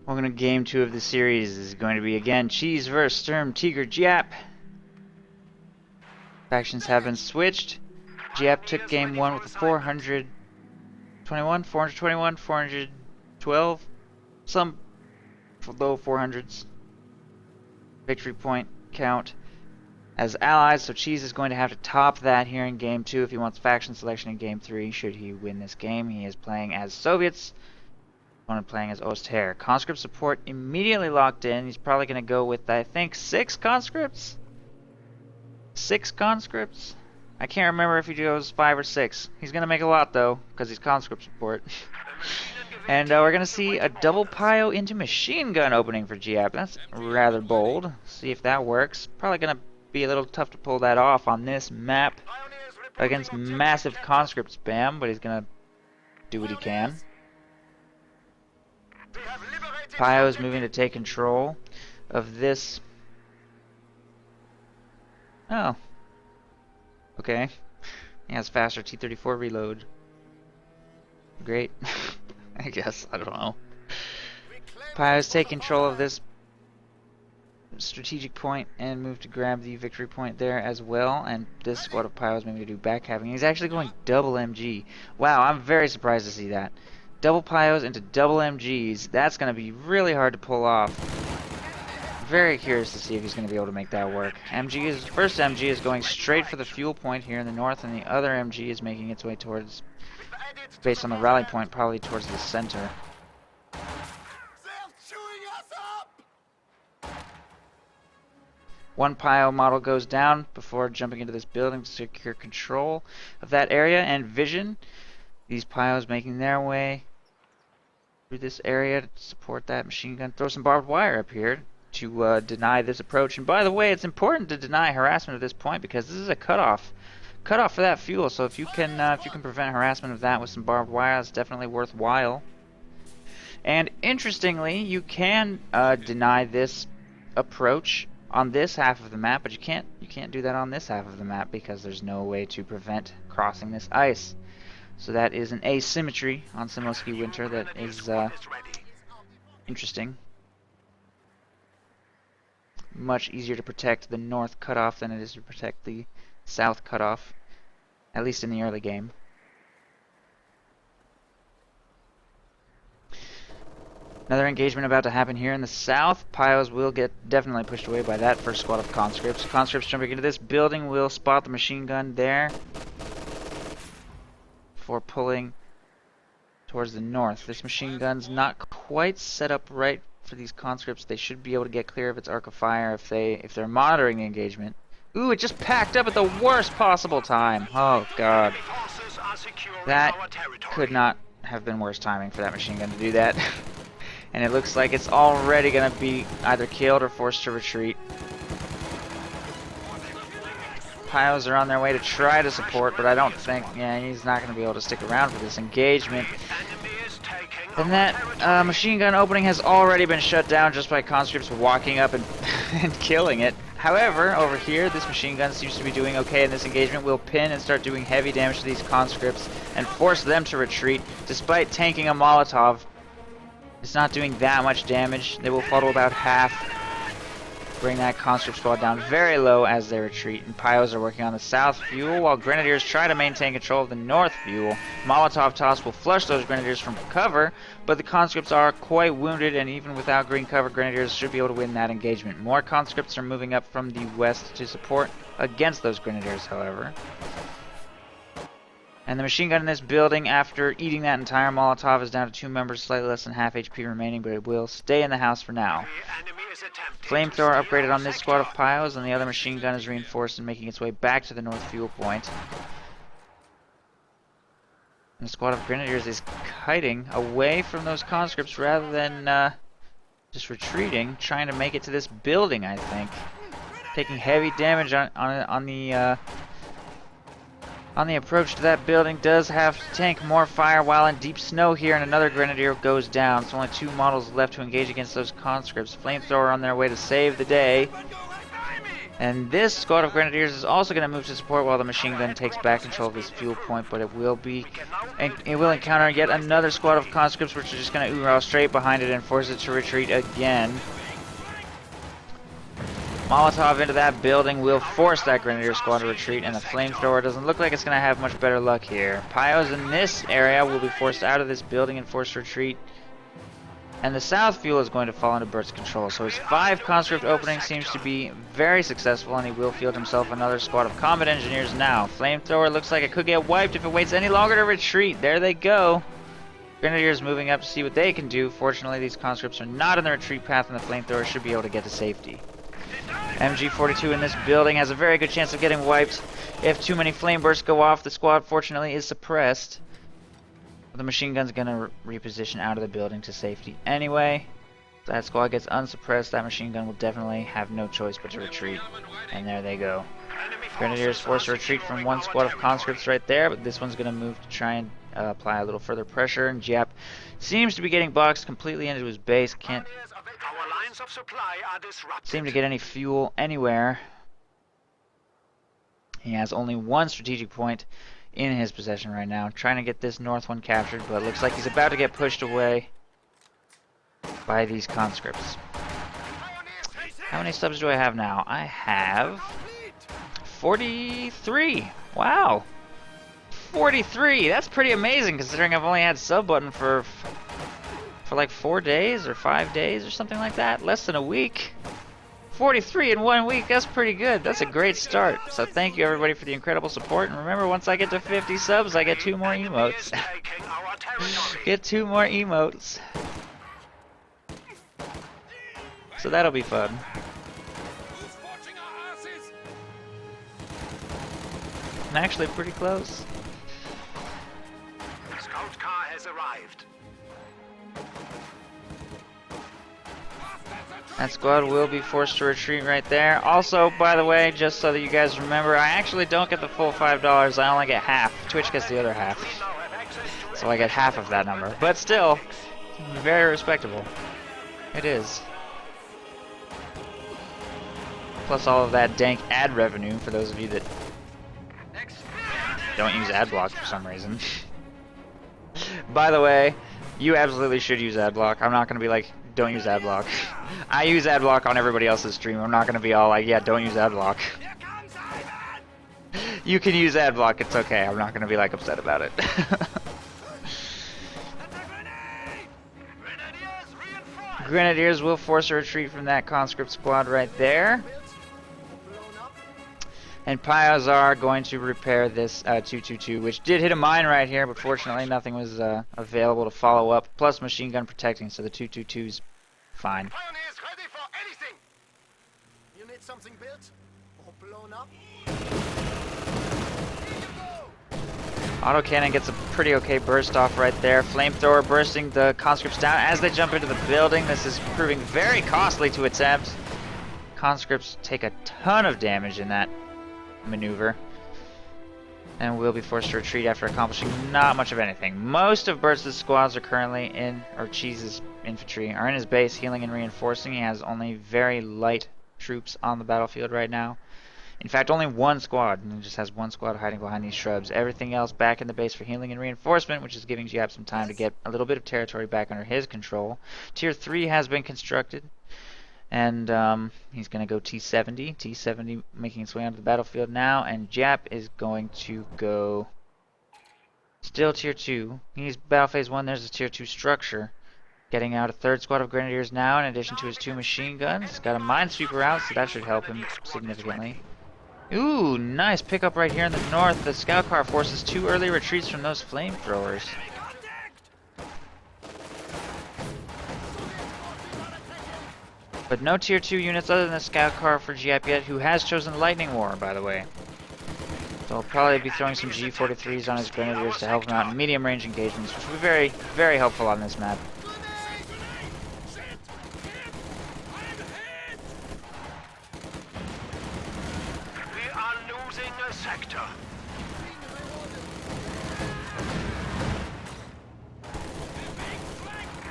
We're going to game 2 of the series is going to be again Cheese vs. Sturm Tiger Giap. Factions have been switched. Giap took game 1 with a 421, 412, some low 400s victory point count as allies, so Cheese is going to have to top that here in game 2 if he wants faction selection in game 3 should he win this game. He is playing as Soviets. Opponent playing as Ostherr. Conscript support immediately locked in. He's probably going to go with, I think, 6 conscripts? 6 conscripts? I can't remember if he goes 5 or 6. He's going to make a lot, though, because he's conscript support. And we're going to see a double Pio into machine gun opening for Giap. That's rather bold. See if that works. Probably going to be a little tough to pull that off on this map against massive conscript spam, but he's going to do what he can. Pio is moving to take control of this. Oh. Okay. He has faster T-34 reload. Great. I guess. I don't know. Pio's take control of this strategic point and move to grab the victory point there as well. And this squad of Pio is maybe to do backcapping. He's actually going double MG. Wow, I'm very surprised to see that. Double Pios into double MGs. That's going to be really hard to pull off. Very curious to see if he's going to be able to make that work. First MG is going straight for the fuel point here in the north, and the other MG is making its way towards, based on the rally point, probably towards the center. One Pio model goes down before jumping into this building to secure control of that area and vision. These Pios making their way through this area to support that machine gun. Throw some barbed wire up here to deny this approach. And by the way, it's important to deny harassment at this point because this is a cutoff for that fuel. So if you can prevent harassment of that with some barbed wire, that's definitely worthwhile. And interestingly, you can deny this approach on this half of the map, but you can't do that on this half of the map because there's no way to prevent crossing this ice. So that is an asymmetry on Simoski Winter that is interesting. Much easier to protect the north cutoff than it is to protect the south cutoff, at least in the early game. Another engagement about to happen here in the south. Pios will get definitely pushed away by that first squad of conscripts. Conscripts jumping into this building will spot the machine gun there for pulling towards the north. This machine gun's not quite set up right for these conscripts. They should be able to get clear of its arc of fire if they're monitoring the engagement. Ooh, it just packed up at the worst possible time. Oh god. That could not have been worse timing for that machine gun to do that. And it looks like it's already going to be either killed or forced to retreat. Pios are on their way to try to support, but I don't think, he's not going to be able to stick around for this engagement. And that machine gun opening has already been shut down just by conscripts walking up and, and killing it. However, over here, this machine gun seems to be doing okay in this engagement. We'll pin and start doing heavy damage to these conscripts and force them to retreat, despite tanking a Molotov. It's not doing that much damage. They will fall to about half. Bring that conscript squad down very low as they retreat. And Pios are working on the south fuel while Grenadiers try to maintain control of the north fuel. Molotov toss will flush those Grenadiers from cover, but the conscripts are quite wounded, and even without green cover, Grenadiers should be able to win that engagement. More conscripts are moving up from the west to support against those Grenadiers, however. And the machine gun in this building, after eating that entire Molotov, is down to 2 members, slightly less than half HP remaining, but it will stay in the house for now. Flamethrower upgraded on this squad of Pios, and the other machine gun is reinforced and making its way back to the north fuel point. And the squad of Grenadiers is kiting away from those conscripts rather than just retreating, trying to make it to this building, I think. Taking heavy damage on the approach to that building. Does have to tank more fire while in deep snow here, and another Grenadier goes down. So only 2 models left to engage against those conscripts. Flamethrower on their way to save the day. And this squad of grenadiers is also going to move to support while the machine gun takes back control of this fuel point, but it will encounter yet another squad of conscripts, which are just going to ooh straight behind it and force it to retreat again. Molotov into that building will force that grenadier squad to retreat, and the flamethrower doesn't look like it's going to have much better luck here. Pyos in this area will be forced out of this building and forced to retreat. And the south fuel is going to fall into Bert's control. So his 5 conscript opening seems to be very successful, and he will field himself another squad of combat engineers now. Flamethrower looks like it could get wiped if it waits any longer to retreat. There they go. Grenadiers moving up to see what they can do. Fortunately, these conscripts are not in the retreat path, and the flamethrower should be able to get to safety. MG42 in this building has a very good chance of getting wiped. If too many flame bursts go off, the squad fortunately is suppressed. The machine gun's gonna reposition out of the building to safety anyway. If that squad gets unsuppressed, that machine gun will definitely have no choice but to retreat. And there they go. Grenadiers forced to retreat from one squad of conscripts right there, but this one's gonna move to try and apply a little further pressure. And Giap seems to be getting boxed completely into his base. Can't seem to get any fuel anywhere. He has only one strategic point in his possession right now, trying to get this north one captured, but looks like he's about to get pushed away by these conscripts. How many subs do I have now? I have 43. Wow, 43. That's pretty amazing considering I've only had sub button for like 4 days or 5 days or something like that. Less than a week. 43 in 1 week, that's pretty good. That's a great start. So thank you everybody for the incredible support. And remember, once I get to 50 subs, I get 2 more emotes. Get 2 more emotes. So that'll be fun. I'm actually pretty close. The scout car has arrived. That squad will be forced to retreat right there. Also, by the way, just so that you guys remember, I actually don't get the full $5. I only get half. Twitch gets the other half. So I get half of that number. But still, very respectable. It is. Plus all of that dank ad revenue for those of you that don't use AdBlock for some reason. By the way, you absolutely should use AdBlock. I'm not going to be like, don't use AdBlock. I use AdBlock on everybody else's stream. I'm not going to be all like, yeah, don't use AdBlock. You can use AdBlock, it's okay. I'm not going to be like upset about it. Grenadiers will force a retreat from that conscript squad right there. And Pyos are going to repair this 222, which did hit a mine right here, but fortunately nothing was available to follow up. Plus machine gun protecting, so the 222's fine. Pioneers ready for anything. You need something built or blown up? Autocannon gets a pretty okay burst off right there. Flamethrower bursting the conscripts down as they jump into the building. This is proving very costly to attempt. Conscripts take a ton of damage in that maneuver and will be forced to retreat after accomplishing not much of anything. Most of Bert's squads are currently in, or Cheese's infantry, are in his base healing and reinforcing. He has only very light troops on the battlefield right now. In fact, only one squad, and he just has one squad hiding behind these shrubs. Everything else back in the base for healing and reinforcement, which is giving Giap some time to get a little bit of territory back under his control. Tier 3 has been constructed. And he's going to go T70. T70 making its way onto the battlefield now. And Giap is going to go still Tier 2. He's Battle Phase 1. There's a Tier 2 structure. Getting out a third squad of Grenadiers now in addition to his 2 machine guns. He's got a minesweeper out, so that should help him significantly. Ooh, nice pickup right here in the north. The scout car forces 2 early retreats from those flamethrowers. But no Tier 2 units other than the scout car for Giap yet, who has chosen Lightning War, by the way. So I'll probably be throwing some G43s on his Grenadiers to help him out in medium range engagements, which will be very, very helpful on this map. We are losing a sector.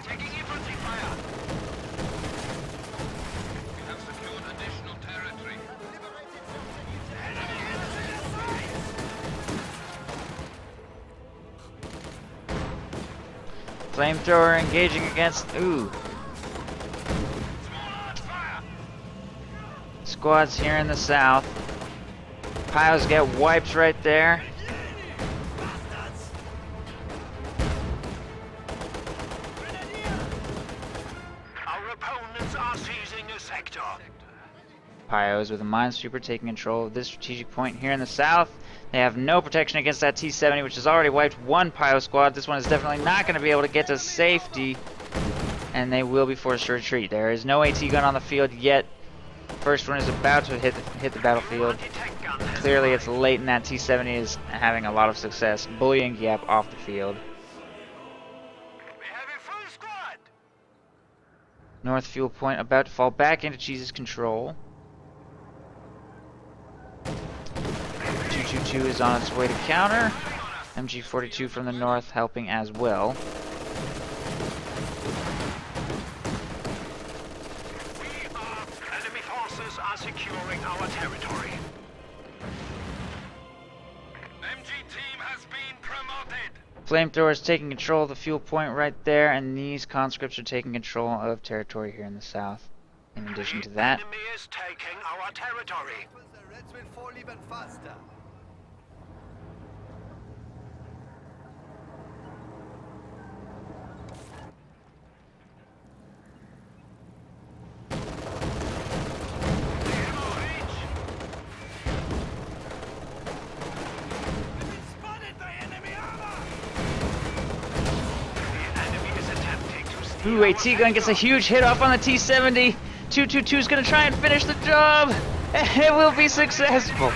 Taking infantry fire. Flamethrower engaging against... Ooh. Squads here in the south. Piles get wiped right there. Our opponents are seizing a sector. Pios with a minesweeper taking control of this strategic point here in the south. They have no protection against that T-70, which has already wiped one Pio squad. This one is definitely not going to be able to get to safety, and they will be forced to retreat. There is no AT gun on the field yet. First one is about to hit the battlefield. Clearly it's late, and that T-70 is having a lot of success bullying Giap off the field. We have a full squad. North fuel point about to fall back into Cheese's control. 222 is on its way to counter. MG42 from the north helping as well. Enemy forces are securing our territory. MG team has been promoted. Flamethrower is taking control of the fuel point right there, and these conscripts are taking control of territory here in the south. In addition to that, Enemy is taking our territory. The Reds will fall even faster. ooh, AT gun gets a huge hit off on the T-70. 222 is going to try and finish the job. It will be successful.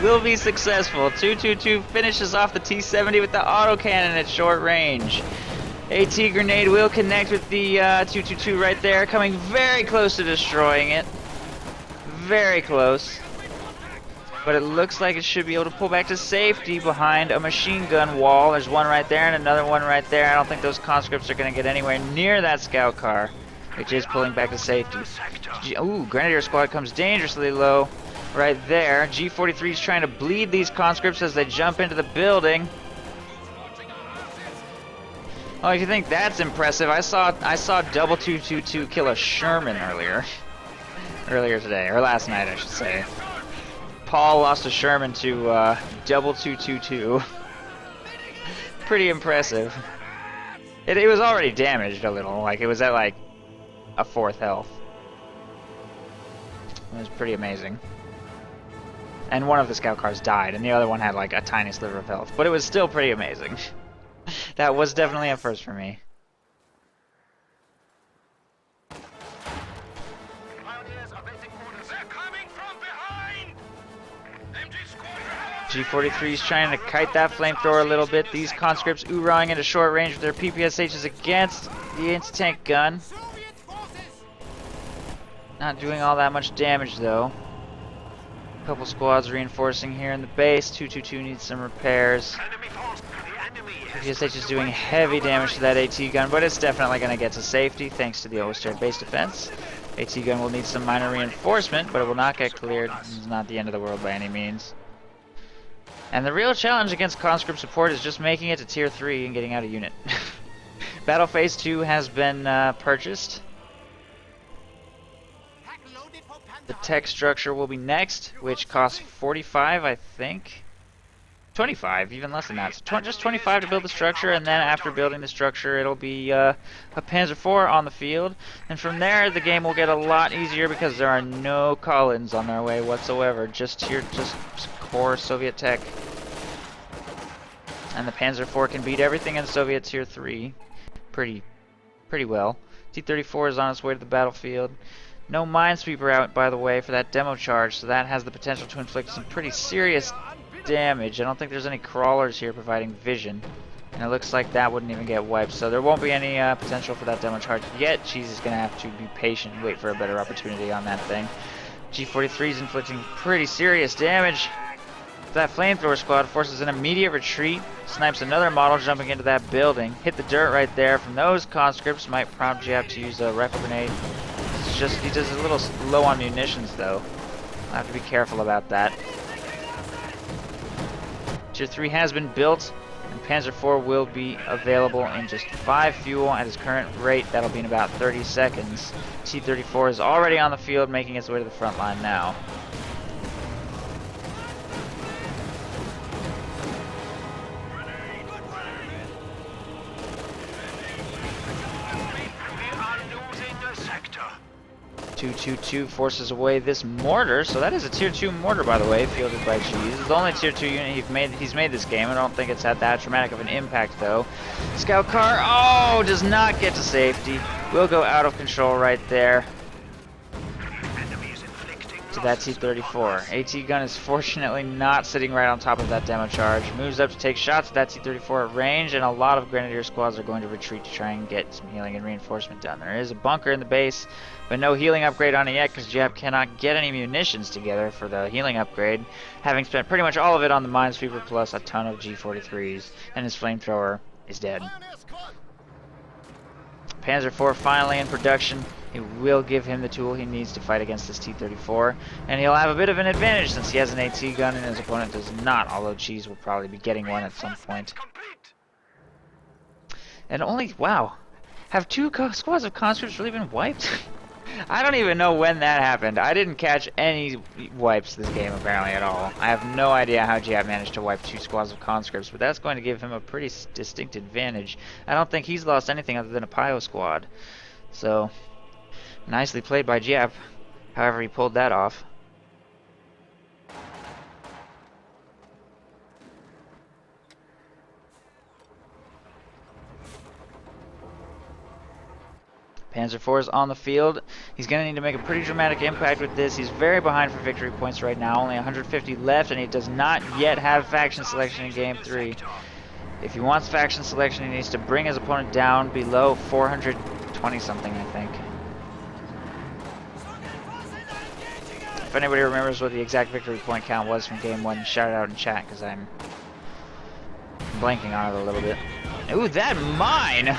Will be successful. 222 finishes off the T-70 with the autocannon at short range. AT grenade will connect with the 222 right there, coming very close to destroying it. Very close. But it looks like it should be able to pull back to safety behind a machine gun wall. There's one right there and another one right there. I don't think those conscripts are going to get anywhere near that scout car, which is pulling back to safety. Ooh, Grenadier squad comes dangerously low right there. G43 is trying to bleed these conscripts as they jump into the building. Oh, if you think that's impressive, I saw double 222 kill a Sherman earlier today, or last night I should say. Paul lost a Sherman to double 222. Pretty impressive. It was already damaged a little, like it was at like a fourth health. It was pretty amazing. And one of the scout cars died, and the other one had like a tiny sliver of health. But it was still pretty amazing. That was definitely a first for me. G43 is trying to kite that flamethrower a little bit. These conscripts ooh-rahing into short range with their PPSHs against the anti-tank gun. Not doing all that much damage though. A couple squads reinforcing here in the base. 222 needs some repairs. PPSH is doing heavy damage to that AT gun, but it's definitely going to get to safety thanks to the oversteered base defense. AT gun will need some minor reinforcement, but it will not get cleared. It's not the end of the world by any means. And the real challenge against conscript support is just making it to tier 3 and getting out a unit. Battle Phase 2 has been purchased. The tech structure will be next, which costs 45, I think. 25, even less than that. So just 25 to build the structure, and then after building the structure, it'll be a Panzer IV on the field. And from there, the game will get a lot easier because there are no call-ins on their way whatsoever. Just core Soviet tech. And the Panzer IV can beat everything in Soviet Tier 3 pretty well. T-34 is on its way to the battlefield. No minesweeper out, by the way, for that demo charge, so that has the potential to inflict some pretty serious damage. I don't think there's any crawlers here providing vision, and it looks like that wouldn't even get wiped, so there won't be any potential for that demo charge yet. Cheese is going to have to be patient and wait for a better opportunity on that thing. G43 is inflicting pretty serious damage. That flamethrower squad forces an immediate retreat, snipes another model jumping into that building. Hit the dirt right there from those conscripts, might prompt Giap to use a rifle grenade. He does a little low on munitions though. I'll have to be careful about that. Tier 3 has been built. And Panzer IV will be available in just 5 fuel at his current rate. That'll be in about 30 seconds. T-34 is already on the field, making its way to the front line now. Sector. 222 forces away this mortar, so that is a tier 2 mortar, by the way, fielded by Cheese. It's the only tier 2 unit he's made this game. I don't think it's had that dramatic of an impact, though. Scout car, oh, does not get to safety. Will go out of control right there to that T-34. AT gun is fortunately not sitting right on top of that demo charge. Moves up to take shots at that T-34 at range, and a lot of Grenadier squads are going to retreat to try and get some healing and reinforcement done. There is a bunker in the base, but no healing upgrade on it yet because Giap cannot get any munitions together for the healing upgrade, having spent pretty much all of it on the Minesweeper plus a ton of G43s, and his flamethrower is dead. Panzer IV finally in production. It will give him the tool he needs to fight against this T-34, and he'll have a bit of an advantage since he has an AT gun and his opponent does not, although Cheese will probably be getting one at some point. And only, wow, have 2 squads of conscripts really been wiped? I don't even know when that happened. I didn't catch any wipes this game apparently at all. I have no idea how Giap managed to wipe 2 squads of conscripts, but that's going to give him a pretty distinct advantage. I don't think he's lost anything other than a Pio squad. So, nicely played by Giap, however he pulled that off. Panzer IV is on the field. He's going to need to make a pretty dramatic impact with this. He's very behind for victory points right now. Only 150 left, and he does not yet have faction selection in Game 3. If he wants faction selection, he needs to bring his opponent down below 420-something, I think. If anybody remembers what the exact victory point count was from Game 1, shout it out in chat, because I'm blanking on it a little bit. Ooh, that mine!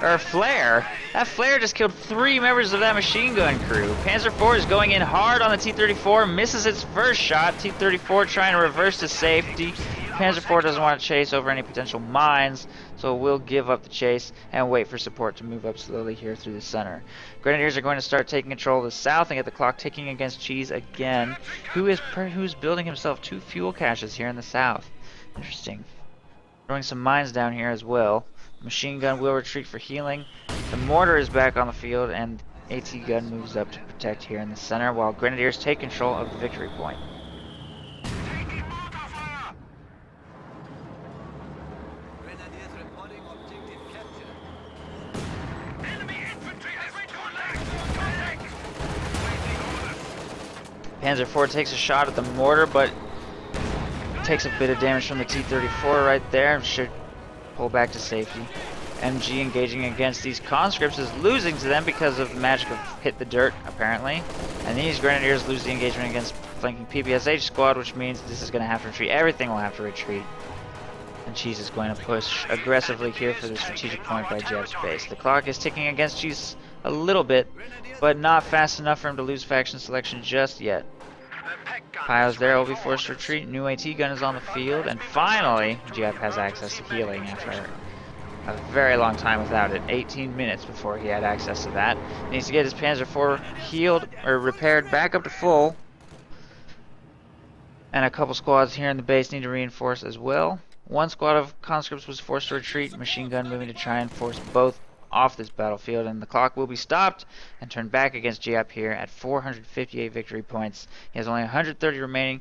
Or flare. That flare just killed 3 members of that machine gun crew. Panzer IV is going in hard on the T-34, misses its first shot. T-34 trying to reverse to safety. Panzer IV doesn't want to chase over any potential mines, so we'll give up the chase and wait for support to move up slowly here through the center. Grenadiers are going to start taking control of the south and get the clock ticking against Cheese again, who's building himself 2 fuel caches here in the south. Interesting. Throwing some mines down here as well. Machine gun will retreat for healing. The mortar is back on the field, and AT gun moves up to protect here in the center, while Grenadiers take control of the victory point. Grenadiers reporting objective capture. Enemy infantry has reconnaissance. Panzer IV takes a shot at the mortar, but takes a bit of damage from the T-34 right there. Should pull back to safety. MG engaging against these conscripts is losing to them because of the magic of hit the dirt, apparently. And these Grenadiers lose the engagement against flanking PPSH squad, which means this is going to have to retreat. Everything will have to retreat. And Cheese is going to push aggressively here for the strategic point by Giap's base. The clock is ticking against Cheese a little bit, but not fast enough for him to lose faction selection just yet. Piles there will be forced to retreat. New AT gun is on the field, and finally, Giap has access to healing after a very long time without it. 18 minutes before he had access to that. He needs to get his Panzer IV healed or repaired back up to full. And a couple squads here in the base need to reinforce as well. 1 squad of conscripts was forced to retreat. Machine gun moving to try and force both off this battlefield, and the clock will be stopped and turned back against Giap here at 458 victory points. He has only 130 remaining.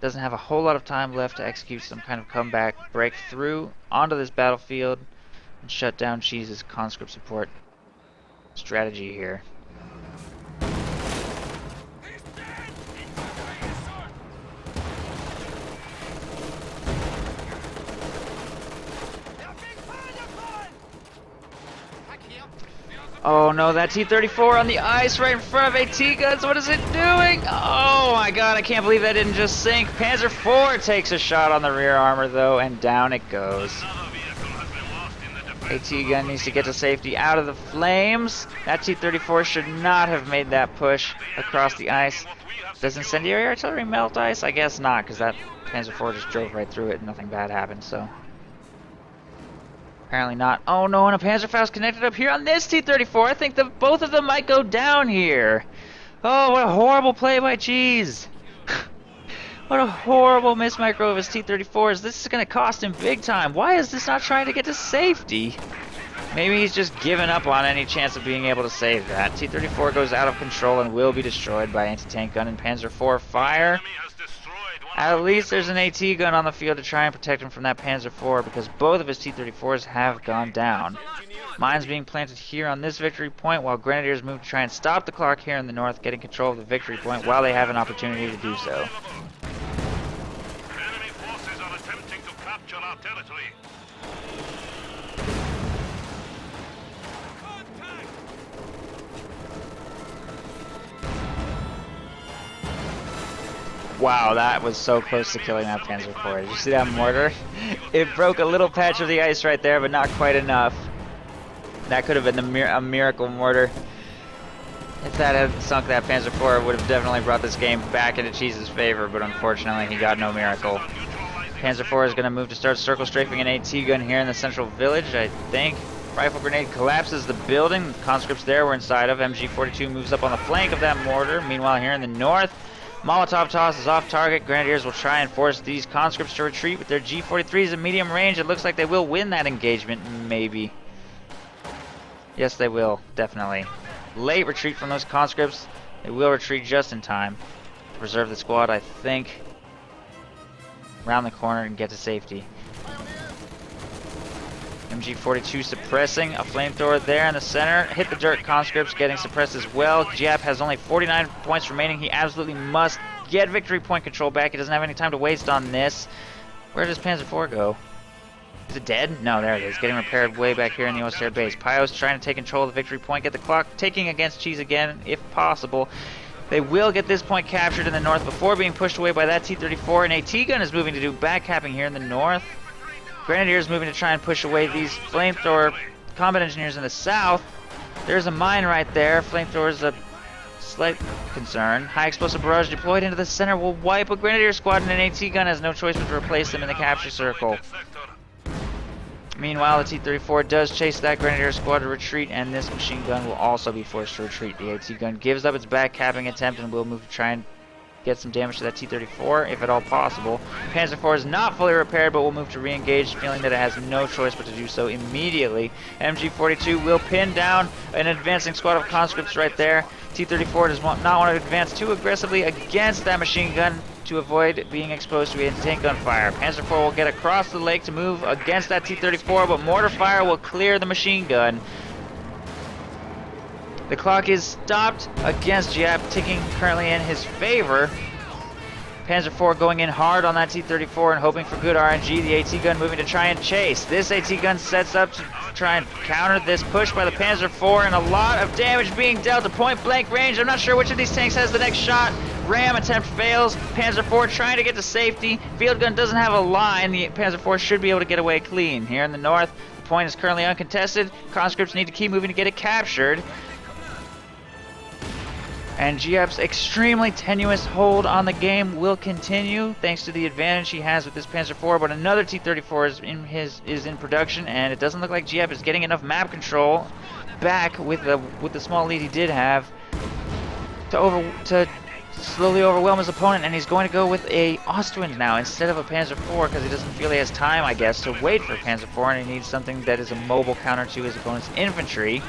Doesn't have a whole lot of time left to execute some kind of comeback, break through onto this battlefield, and shut down Cheese's conscript support strategy here. Oh no, that T-34 on the ice right in front of AT guns. What is it doing? Oh my god, I can't believe that didn't just sink. Panzer IV takes a shot on the rear armor though, and down it goes. AT gun needs to get to safety out of the flames. That T-34 should not have made that push across the ice. Does incendiary artillery melt ice? I guess not, because that Panzer IV just drove right through it and nothing bad happened, so. Apparently not. Oh no, and a Panzerfaust connected up here on this T-34. I think both of them might go down here. Oh, what a horrible play by Cheese. What a horrible mismicro of his T-34s. This is going to cost him big time. Why is this not trying to get to safety? Maybe he's just given up on any chance of being able to save that. T-34 goes out of control and will be destroyed by anti-tank gun and Panzer IV fire. At least there's an AT gun on the field to try and protect him from that Panzer IV because both of his T-34s have gone down. Mines being planted here on this victory point while Grenadiers move to try and stop the clock here in the north, getting control of the victory point while they have an opportunity to do so. Enemy forces are attempting to capture our territory. Wow, that was so close to killing that Panzer IV. Did you see that mortar? It broke a little patch of the ice right there, but not quite enough. That could have been a miracle mortar. If that had sunk that Panzer IV, it would have definitely brought this game back into Cheese's favor, but unfortunately he got no miracle. Panzer IV is going to move to start circle strafing an AT gun here in the central village, I think. Rifle grenade collapses the building. Conscripts there were inside of. MG42 moves up on the flank of that mortar. Meanwhile, here in the north, Molotov toss is off target. Grenadiers will try and force these conscripts to retreat with their G43s at medium range. It looks like they will win that engagement, maybe. Yes, they will, definitely. Late retreat from those conscripts. They will retreat just in time to preserve the squad, I think. Round the corner and get to safety. MG42 suppressing a flamethrower there in the center. Hit the dirt conscripts, getting suppressed as well. Giap has only 49 points remaining. He absolutely must get victory point control back. He doesn't have any time to waste on this. Where does Panzer IV go? Is it dead? No, there it is. Getting repaired way back here in the Oster base. Pyos trying to take control of the victory point. Get the clock ticking against Cheese again, if possible. They will get this point captured in the north before being pushed away by that T-34. An AT gun is moving to do backcapping here in the north. Grenadiers moving to try and push away these flamethrower combat engineers in the south. There's a mine right there. Flamethrower is a slight concern. High explosive barrage deployed into the center will wipe a Grenadier squad, and an AT gun has no choice but to replace them in the capture circle. Meanwhile, the T-34 does chase that Grenadier squad to retreat, and this machine gun will also be forced to retreat. The AT gun gives up its backcapping attempt and will move to try and get some damage to that T-34, if at all possible. Panzer IV is not fully repaired, but will move to re-engage, feeling that it has no choice but to do so immediately. MG42 will pin down an advancing squad of conscripts right there. T-34 does not want to advance too aggressively against that machine gun to avoid being exposed to anti-tank gun fire. Panzer IV will get across the lake to move against that T-34, but mortar fire will clear the machine gun. The clock is stopped against Giap, ticking currently in his favor. Panzer IV going in hard on that T-34 and hoping for good RNG. The AT gun moving to try and chase. This AT gun sets up to try and counter this push by the Panzer IV, and a lot of damage being dealt at point blank range. I'm not sure which of these tanks has the next shot. Ram attempt fails. Panzer IV trying to get to safety. Field gun doesn't have a line. The Panzer IV should be able to get away clean. Here in the north, the point is currently uncontested. Conscripts need to keep moving to get it captured. And Giap's extremely tenuous hold on the game will continue thanks to the advantage he has with this Panzer IV, but another T-34 is in production, and it doesn't look like Giap is getting enough map control back with the small lead he did have to slowly overwhelm his opponent, and he's going to go with a Ostwind now instead of a Panzer IV because he doesn't feel he has time, I guess, to wait for Panzer IV, and he needs something that is a mobile counter to his opponent's infantry.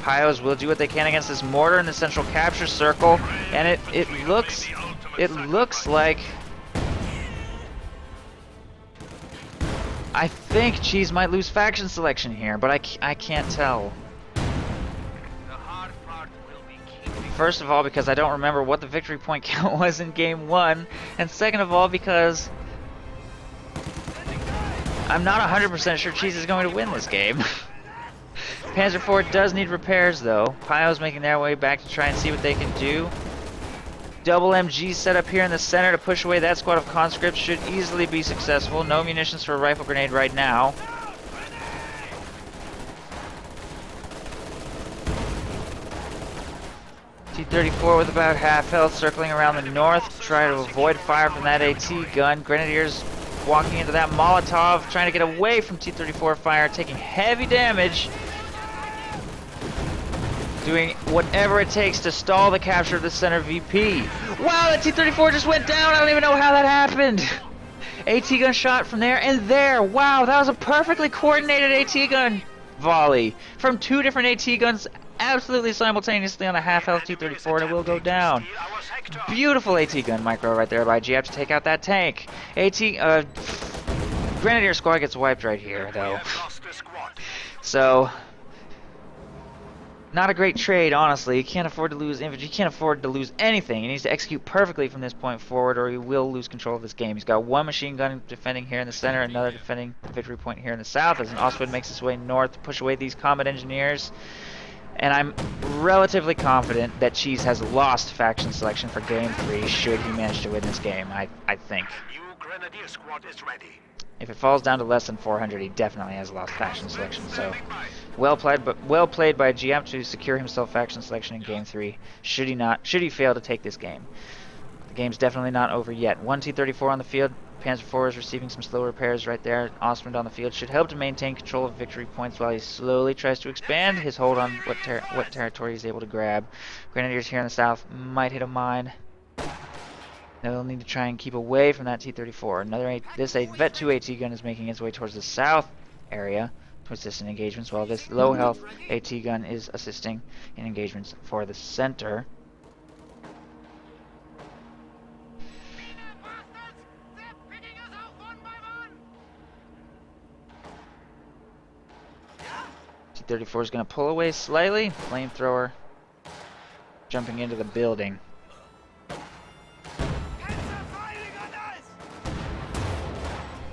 Pyos will do what they can against this mortar in the central capture circle, and it looks like I think Cheese might lose faction selection here, but I can't tell. First of all, because I don't remember what the victory point count was in game 1, and second of all, because I'm not 100% sure Cheese is going to win this game. Panzer IV does need repairs though. Pyos making their way back to try and see what they can do. Double MG set up here in the center to push away that squad of conscripts should easily be successful. No munitions for a rifle grenade right now. T-34 with about half health circling around the north to try to avoid fire from that AT gun. Grenadiers walking into that Molotov, trying to get away from T-34 fire, taking heavy damage. Doing whatever it takes to stall the capture of the center VP. Wow, that T-34 just went down. I don't even know how that happened. AT gun shot from there and there. Wow, that was a perfectly coordinated AT gun volley from 2 different AT guns absolutely simultaneously on a half-health T-34, and it will go down. Beautiful AT gun micro right there by Giap to take out that tank. Grenadier squad gets wiped right here, though. So, not a great trade, honestly. He can't afford to lose infantry. He can't afford to lose anything. He needs to execute perfectly from this point forward, or he will lose control of this game. He's got 1 machine gun defending here in the center, another defending the victory point here in the south, as an Ostwood makes his way north to push away these combat engineers. And I'm relatively confident that Cheese has lost faction selection for Game 3 should he manage to win this game, I think. New Grenadier squad is ready. If it falls down to less than 400, he definitely has lost faction selection. So, well played by Giap to secure himself faction selection in Game 3. Should he fail to take this game? The game's definitely not over yet. 1 T-34 on the field. Panzer IV is receiving some slow repairs right there. Ostwind on the field should help to maintain control of victory points while he slowly tries to expand his hold on what territory he's able to grab. Grenadiers here in the south might hit a mine. They'll need to try and keep away from that T-34. This Vet 2 AT gun is making its way towards the south area to assist in engagements, while this low health AT gun is assisting in engagements for the center. T-34 is going to pull away slightly. Flamethrower jumping into the building.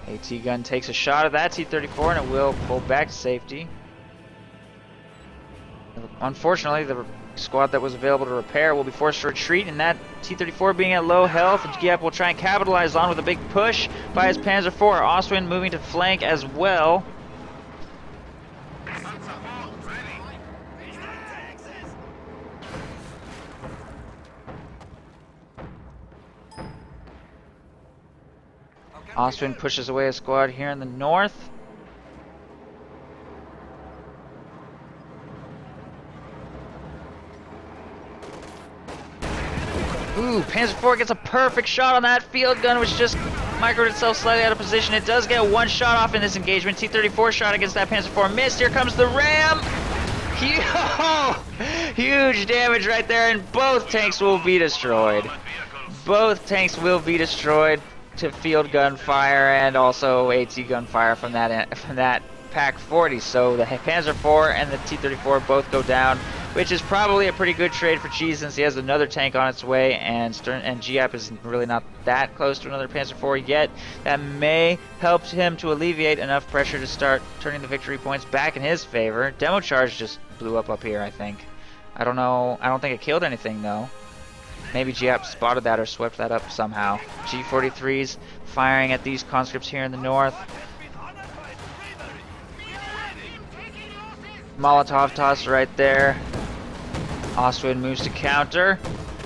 AT gun takes a shot at that T-34 and it will pull back to safety. Unfortunately, the squad that was available to repair will be forced to retreat, and that T-34 being at low health, Giap will try and capitalize on with a big push by his Panzer IV. Ostwind moving to flank as well. Ostwind pushes away a squad here in the north. Ooh, Panzer IV gets a perfect shot on that field gun, which just microed itself slightly out of position. It does get 1 shot off in this engagement. T-34 shot against that Panzer IV missed. Here comes the ram. Huge damage right there, and both tanks will be destroyed. Both tanks will be destroyed to field gun fire and also AT gun fire from that Pack 40. So the Panzer IV and the T-34 both go down, which is probably a pretty good trade for Cheese since he has another tank on its way, and Giap is really not that close to another Panzer IV yet. That may help him to alleviate enough pressure to start turning the victory points back in his favor. Demo charge just blew up here, I think. I don't know. I don't think it killed anything though. Maybe Giap spotted that or swept that up somehow. G-43s firing at these conscripts here in the north. Molotov toss right there. Ostwind moves to counter.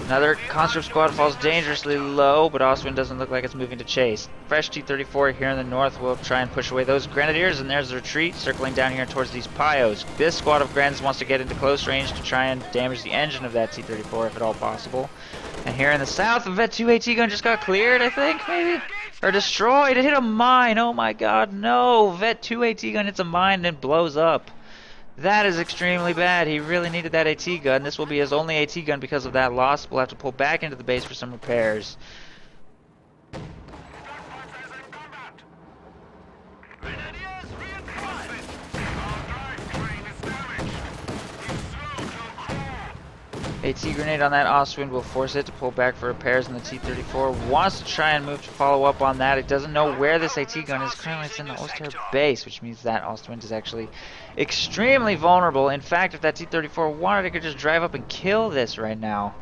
Another conscript squad falls dangerously low, but Ostwind doesn't look like it's moving to chase. Fresh T-34 here in the north will try and push away those grenadiers, and there's the retreat, circling down here towards these Pios. This squad of Grens wants to get into close range to try and damage the engine of that T-34 if at all possible. And here in the south, the Vet 2 AT gun just got cleared, I think, maybe? Or destroyed. It hit a mine. Oh my god, no. Vet 2 AT gun hits a mine and then blows up. That is extremely bad. He really needed that AT gun. This will be his only AT gun because of that loss. We'll have to pull back into the base for some repairs. AT grenade on that Ostwind will force it to pull back for repairs, and the T-34 wants to try and move to follow up on that. It doesn't know where this AT gun is. Currently it's in the Oster base, which means that Ostwind is actually extremely vulnerable. In fact, if that T-34 wanted, it could just drive up and kill this right now.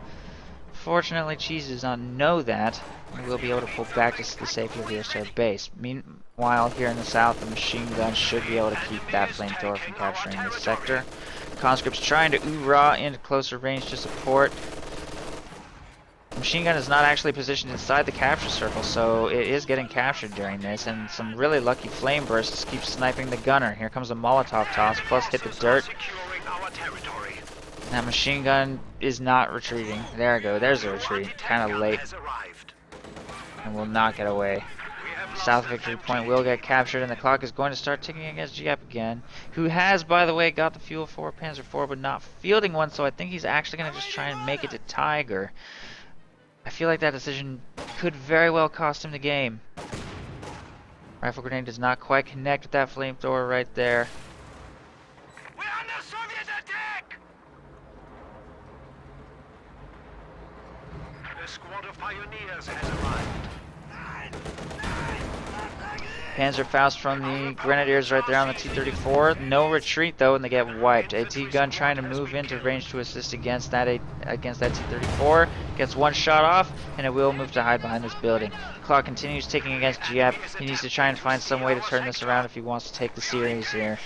Fortunately, Cheese does not know that. We will be able to pull back to the safety of the Oster base. Meanwhile, here in the south, the machine gun should be able to keep that flamethrower from capturing this sector. Conscripts trying to oorah into closer range to support. Machine gun is not actually positioned inside the capture circle, so it is getting captured during this, and some really lucky flame bursts keep sniping the gunner. Here comes a Molotov toss, plus hit the dirt. Securing our territory. That machine gun is not retreating. There we go, there's a retreat. Kind of late, Has arrived. and will not get away. South Victory Point will get captured, and the clock is going to start ticking against Giap again, who has, by the way, got the fuel for Panzer IV, but not fielding one, so I think he's actually going to just try and make it to Tiger. I feel like that decision could very well cost him the game. Rifle grenade does not quite connect with that flamethrower right there. We're under Soviet attack! A squad of pioneers has arrived. Panzerfaust from the Grenadiers right there on the T-34. No retreat though, and they get wiped. A T-gun trying to move into range to assist against that T-34. Gets one shot off, and it will move to hide behind this building. Clock continues ticking against Giap. He needs to try and find some way to turn this around if he wants to take the series here.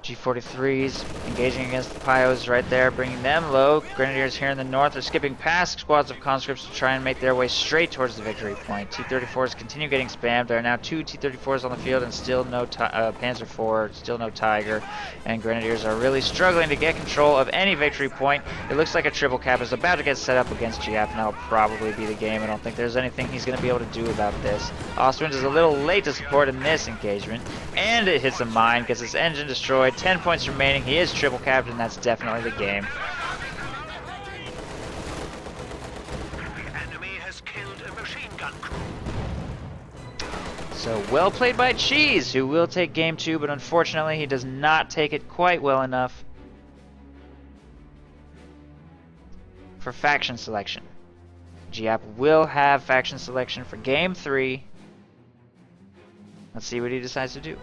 G43s engaging against the Pios right there, bringing them low. Grenadiers here in the north are skipping past squads of conscripts to try and make their way straight towards the victory point. T-34s continue getting spammed. There are now 2 T-34s on the field and still no Panzer IV, still no Tiger. And Grenadiers are really struggling to get control of any victory point. It looks like a triple cap is about to get set up against Giap, and that'll probably be the game. I don't think there's anything he's going to be able to do about this. Austrians is a little late to support in this engagement, and it hits a mine, gets his engine destroyed. 10 points remaining. He is triple capped, and that's definitely the game. The enemy has killed a machine gun crew. So well played by Cheese, who will take game 2, but unfortunately he does not take it quite well enough for faction selection. Giap will have faction selection for game 3. Let's see what he decides to do.